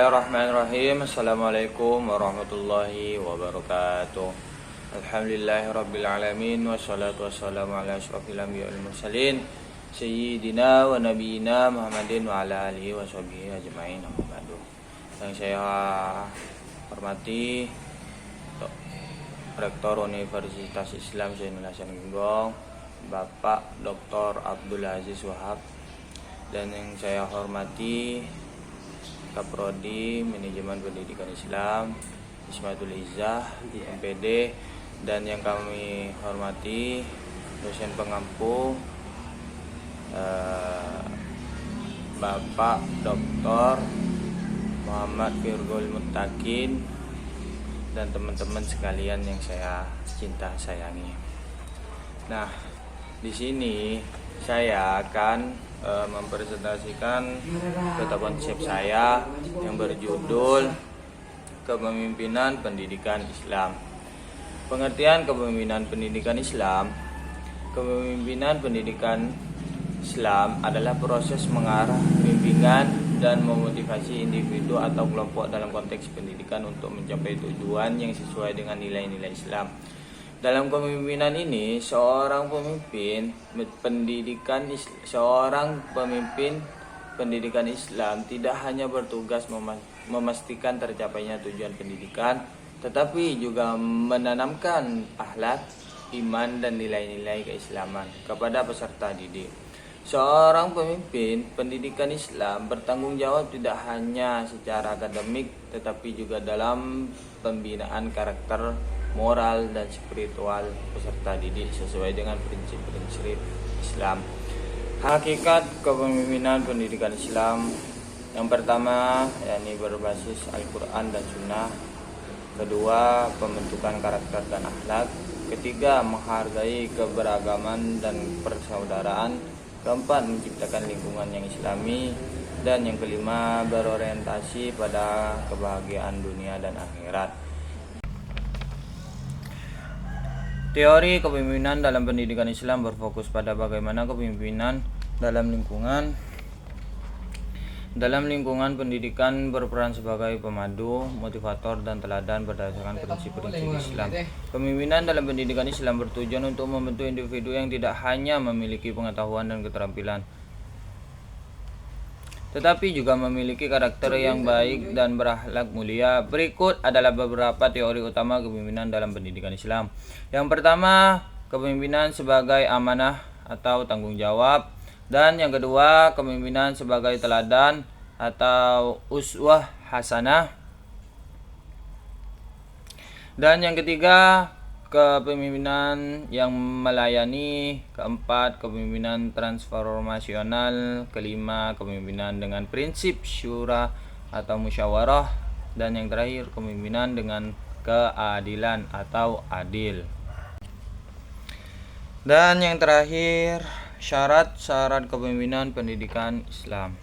Bismillahirrahmanirrahim. Assalamualaikum warahmatullahi wabarakatuh. Alhamdulillahirabbil alamin wassalatu wassalamu ala asyrofil anbiya'i wal mursalin sayyidina wa nabiyina Muhammadin wa ala alihi washabihi ajmain. Amma ba'du. Yang saya hormati Rektor Universitas Islam Zainul Hasan Genggong, Bapak Dr. Abdul Aziz Wahab, dan yang saya hormati Kaprodi Manajemen Pendidikan Islam Ismatul Izzah MPD, dan yang kami hormati dosen pengampu Bapak Dr. Muhammad Firgul Muttaqin, dan teman-teman sekalian yang saya cinta sayangi. Nah, di sini saya akan mempresentasikan peta konsep saya yang berjudul Kepemimpinan Pendidikan Islam. Pengertian kepemimpinan pendidikan Islam. Kepemimpinan pendidikan Islam adalah proses mengarah, bimbingan, dan memotivasi individu atau kelompok dalam konteks pendidikan untuk mencapai tujuan yang sesuai dengan nilai-nilai Islam. Dalam kepemimpinan ini, seorang pemimpin pendidikan Islam tidak hanya bertugas memastikan tercapainya tujuan pendidikan, tetapi juga menanamkan akhlak, iman, dan nilai-nilai keislaman kepada peserta didik. Seorang pemimpin pendidikan Islam bertanggung jawab tidak hanya secara akademik, tetapi juga dalam pembinaan karakter, moral, dan spiritual peserta didik sesuai dengan prinsip-prinsip Islam. Hakikat kepemimpinan pendidikan Islam: yang pertama, yakni berbasis Al-Quran dan Sunnah. Kedua, pembentukan karakter dan akhlak. Ketiga, menghargai keberagaman dan persaudaraan. Keempat, menciptakan lingkungan yang islami. Dan yang kelima, berorientasi pada kebahagiaan dunia dan akhirat. Teori kepemimpinan dalam pendidikan Islam berfokus pada bagaimana kepemimpinan dalam lingkungan pendidikan berperan sebagai pemadu, motivator, dan teladan berdasarkan prinsip-prinsip Islam. Kepemimpinan dalam pendidikan Islam bertujuan untuk membentuk individu yang tidak hanya memiliki pengetahuan dan keterampilan, tetapi juga memiliki karakter yang baik dan berakhlak mulia. Berikut adalah beberapa teori utama kepemimpinan dalam pendidikan Islam. Yang pertama, kepemimpinan sebagai amanah atau tanggung jawab. Dan yang kedua, kepemimpinan sebagai teladan atau uswah hasanah. Dan yang ketiga, kepemimpinan yang melayani. Keempat, kepemimpinan transformasional. Kelima, kepemimpinan dengan prinsip syura atau musyawarah. Dan yang terakhir, kepemimpinan dengan keadilan atau adil. Dan yang terakhir, syarat-syarat kepemimpinan pendidikan Islam.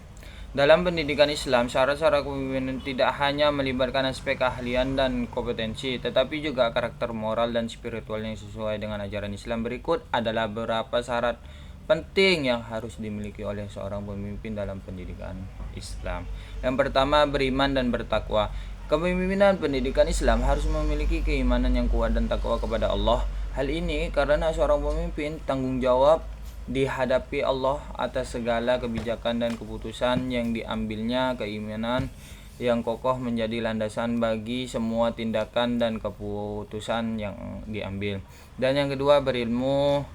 Dalam pendidikan Islam, syarat-syarat kepemimpinan tidak hanya melibatkan aspek keahlian dan kompetensi, tetapi juga karakter moral dan spiritual yang sesuai dengan ajaran Islam. Berikut adalah beberapa syarat penting yang harus dimiliki oleh seorang pemimpin dalam pendidikan Islam. Yang pertama, beriman dan bertakwa. Kepemimpinan pendidikan Islam harus memiliki keimanan yang kuat dan takwa kepada Allah. Hal ini karena seorang pemimpin tanggung jawab dihadapi Allah atas segala kebijakan dan keputusan yang diambilnya. Keimanan yang kokoh menjadi landasan bagi semua tindakan dan keputusan yang diambil. Dan yang kedua, berilmu.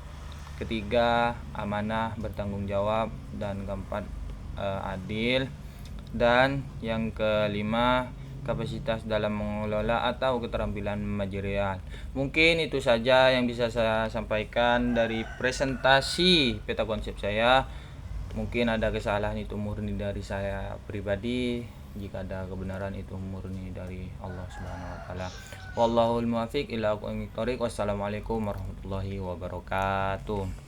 Ketiga, amanah, bertanggung jawab. Dan keempat, adil. Dan yang kelima, kapasitas dalam mengelola atau keterampilan manajerial. Mungkin itu saja yang bisa saya sampaikan dari presentasi peta konsep saya. Mungkin ada kesalahan, itu murni dari saya pribadi. Jika ada kebenaran, itu murni dari Allah Subhanahu wa taala. Wallahul muwaffiq ila aqwamit thoriq. Wassalamualaikum warahmatullahi wabarakatuh.